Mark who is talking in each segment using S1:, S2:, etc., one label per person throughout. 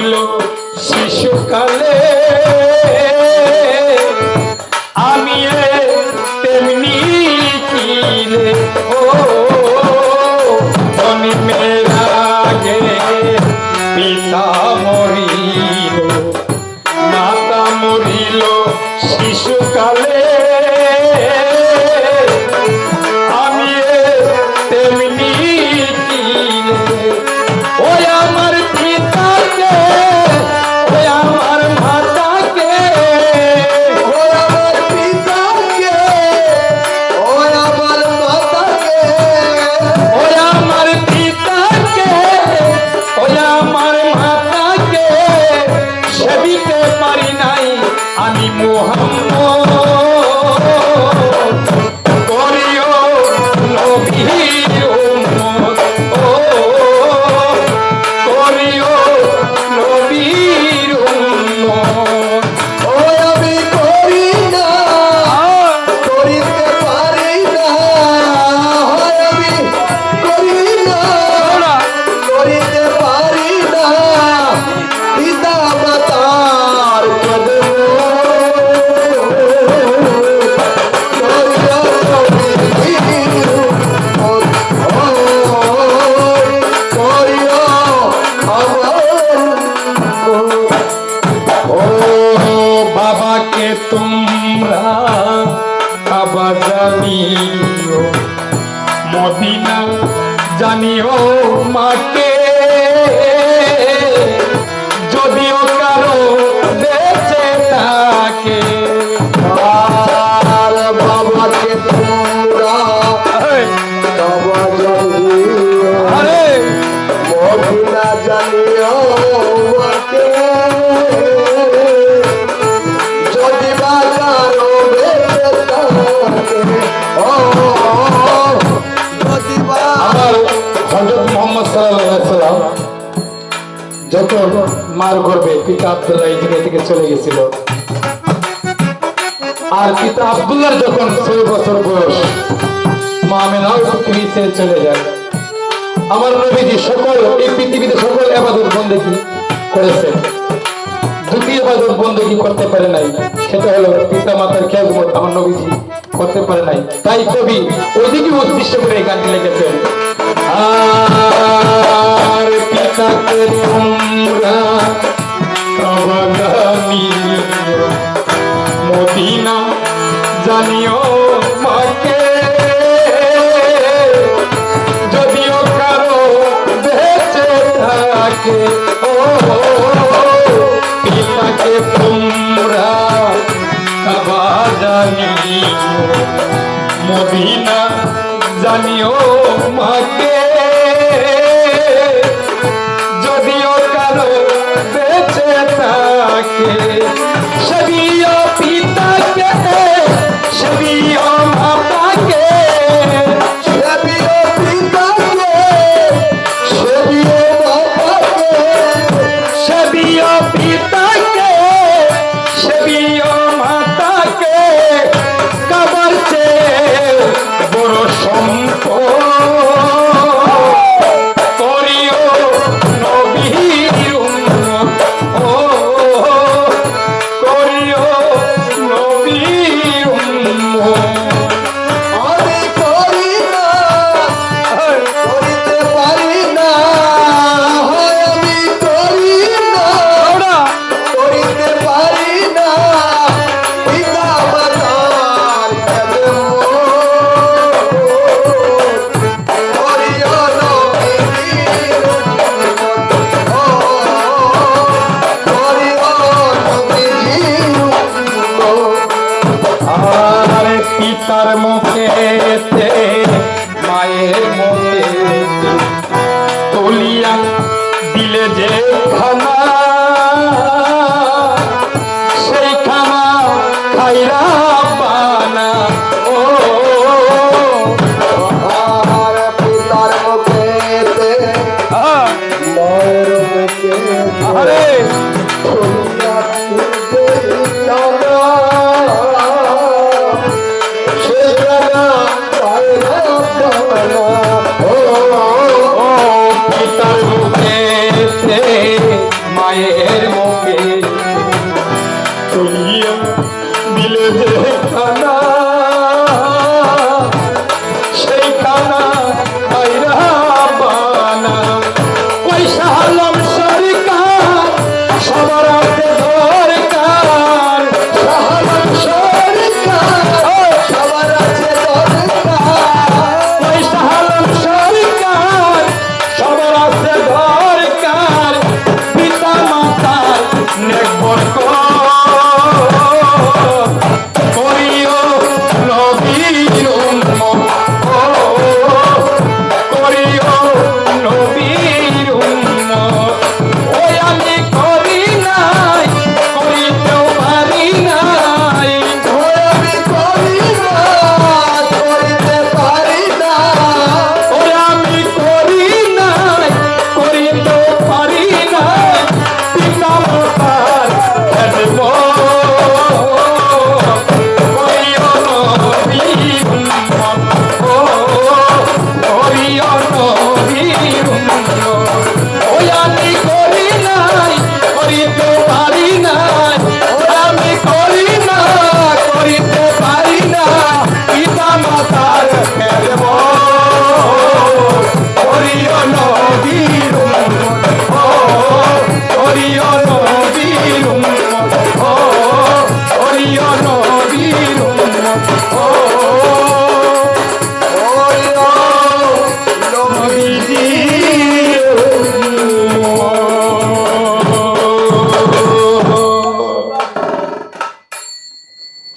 S1: মরিল শিশুকালে আমি তেমনি কিলে ও জন্মের আগে পিতা মরিল মাতা মরিল শিশুকালে আমি তেমনি কিলে ওই আমার পিতাকে ওই আমার মাতাকে
S2: ওই আমার পিতাকে ওই আমার মাতাকে
S1: ওই আমার পিতাকে ওই আমার মাতাকে সেবিতে পারি নাই আমি মুহাম্মদ করিও নবীর উম্মত ও করিও নবীর উম্মত
S2: ওই আমি করি না করিতে পারি না হয় আমি করি না করিতে পারি না পিতা মাতার
S1: বাবাকে তোমরা আবার জানিও মদিনা জানিও মাকে যদিও কারো বেঁচে থাকে
S2: আর বাবাকে তোমরা বাবা জানিও
S1: আরে
S2: মদিনা জানিও মাকে যদি বাজারও বেঁচে থাকে ও যদি
S1: আমার হযরত মুহাম্মদ সাল্লাল্লাহু আলাইহি সাল্লাম যখন মার গর্ভে পিতা আব্দুল্লাহ এই দুনিয়া থেকে চলে গেছিল আর পিতা আব্দুল্লাহর যখন 6 বছর বয়স মা আমিনাও পৃথিবী ছেড়ে চলে যায় আমার নবীজি সকল এই পৃথিবীতে সকল ইবাদত বন্দেগী করেছেন দুটি ইবাদত বন্দেগী করতে পারে নাই সেটা হলো পিতা মাতার খেদমত আমার নবীজি করতে পারে নাই তাই কবি ওইদিকে উদ্দেশ্য করে এই গানটি লিখেছেন আর পিতাকে তোমরা জানিও মদিনা জানিও মাকে যদিও কারো বেঁচে থাকে ও পিতাকে তোমরা জানিও মদিনা জানিও মাকে যদিও কারো বেঁচে থাকে সেবিও পিতাকে সেবিও মাতাকে
S2: সেবিও পিতাকে সেবিও মাতাকে
S1: সেবিও পিতাকে সেবিও মাতাকে কাবার চেয়ে বড় সম্পদ করিও নবীর উম্মত ও করিও নবীর উম্মত
S2: আমি করি না করিতে পারি না হয় আমি করি না করিতে পারি না পিতা মাতার করিও নবীর করিও নবীর
S1: আর পিতার মুখেতে মায়ের মুখে তুলিয়া দিলে যে খানা সেই খানা খাইরা বানা ও
S2: আর পিতার মুখেতে মায়ের মুখে
S1: আরে
S2: খুলিয়া দিতে জানা সেখানা পায়রা বানা
S1: ও পিতার মুখেতে মায়ের মুখে তুলিয়া দিলে যে খানা সেই খানা খাইরা বানা ওই শাহালম সরকার সবার হাতে দরকার
S2: শাহালম সরকার সবার আছে দরকার
S1: ওই শাহালম সরকার সবার হাতে দরকার পিতা মাতার নেকবর করিও নবীর উম্মত করিও নবীর উম্মত ওই আমি করি নাই করিতেও পারি নাই
S2: আমি করি না করিতে পারি না
S1: ওই আমি করি নাই করিতেও পারি নাই পিতা মাতার নেকবর করিও নবীর উম্মত করিও নবীর উম্মত ওই আমি করি নাই করিতে পারি নাই আমি করি না করিতে পারি না পিতা মাতার খেলব করিও নবীর উম্মত করিও নবীর উম্মত করিও নবীর উম্মত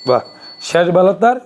S1: বাহ শেষ বেলা তার